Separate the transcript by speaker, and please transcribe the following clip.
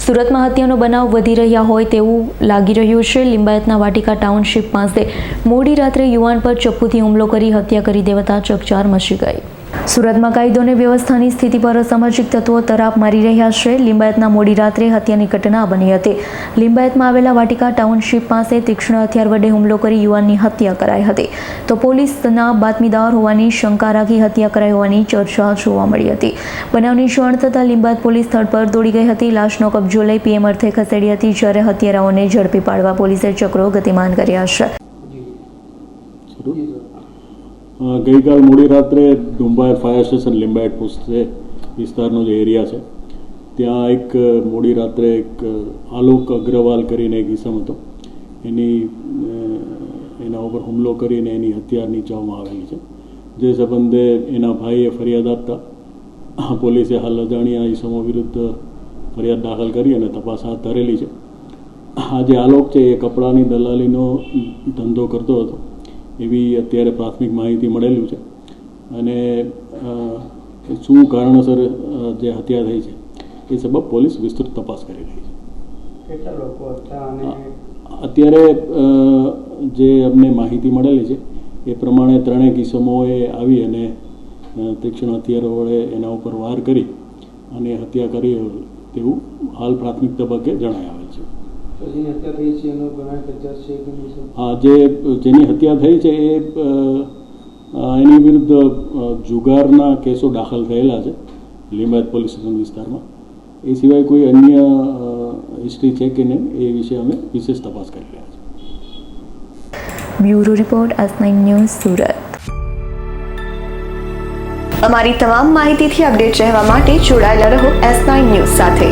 Speaker 1: સુરતમાં હત્યાનો બનાવ વધી રહ્યા હોય તેવું લાગી રહ્યું છે। લિંબાયતના વાટિકા ટાઉનશીપ પાસે મોડી રાત્રે યુવાન પર ચપ્પુથી હુમલો કરી હત્યા કરી દેવાતા ચકચાર મચી ગઈ। સુરતમાં કાયદો અને વ્યવસ્થાની સ્થિતિ પર અસામાજિક તત્વો તરાપ મારી રહ્યા છે। લિંબાયતના મોડી રાત્રે હત્યાની ઘટના બની હતી। લિંબાયતમાં આવેલા વાટિકા ટાઉનશીપ પાસે તીક્ષ્ણ હથિયાર વડે હુમલો કરી યુવાનની હત્યા કરાઈ હતી તો પોલીસના બાતમીદાર હોવાની શંકા રાખી હત્યા કરાઈ હોવાની ચર્ચા જોવા મળી હતી। બનાવની જાણ થતાં લિંબાયત પોલીસ સ્થળ પર દોડી ગઈ હતી। લાશનો કબજો લઈ પીએમ અર્થે ખસેડી હતી જ્યારે હત્યારાઓને ઝડપી પાડવા પોલીસે ચક્રો ગતિમાન કર્યા છે।
Speaker 2: ગઈકાલ મોડી રાત્રે ડુંબાયર ફાયર સ્ટેશન લિંબાયત પોસ્ટ વિસ્તારનો જે એરિયા છે ત્યાં એક મોડી રાત્રે એક આલોક અગ્રવાલ કરીને એક ઇસમ હતો એના ઉપર હુમલો કરીને એની હત્યા નીચવામાં આવેલી છે। જે સંબંધે એના ભાઈએ ફરિયાદ આપતા પોલીસે હાલ અજાણ્યા ઇસમો વિરુદ્ધ ફરિયાદ દાખલ કરી અને તપાસ હાથ ધરેલી છે। આ જે આલોક છે એ કપડાની દલાલીનો ધંધો કરતો હતો એવી અત્યારે પ્રાથમિક માહિતી મળેલું છે અને શું કારણસર જે હત્યા થઈ છે એ સબબ પોલીસ વિસ્તૃત તપાસ કરી રહી છે।
Speaker 3: કેટલા લોકો હતા અને
Speaker 2: અત્યારે જે અમને માહિતી મળેલી છે એ પ્રમાણે ત્રણેક ઇસમોએ આવી અને તીક્ષ્ણ હથિયારો વડે એના ઉપર વાર કરી અને હત્યા કરી તેવું હાલ પ્રાથમિક તબક્કે જણાઈ આવેલ છે। હા, જેની હત્યા થઈ છે એ એની વિરુદ્ધ જુગારના કેસો દાખલ થયેલા છે લિંબાયત પોલીસ સ્ટેશન વિસ્તારમાં। એ સિવાય કોઈ અન્ય હિસ્ટ્રી છે કે નહીં એ વિશે અમે વિશેષ તપાસ કરી રહ્યા છીએ।
Speaker 1: Bureau report S9 news Surat.
Speaker 4: અમારી તમામ માહિતીથી અપડેટ રહેવા માટે જોડાયેલા રહો S9 ન્યૂઝ સાથે।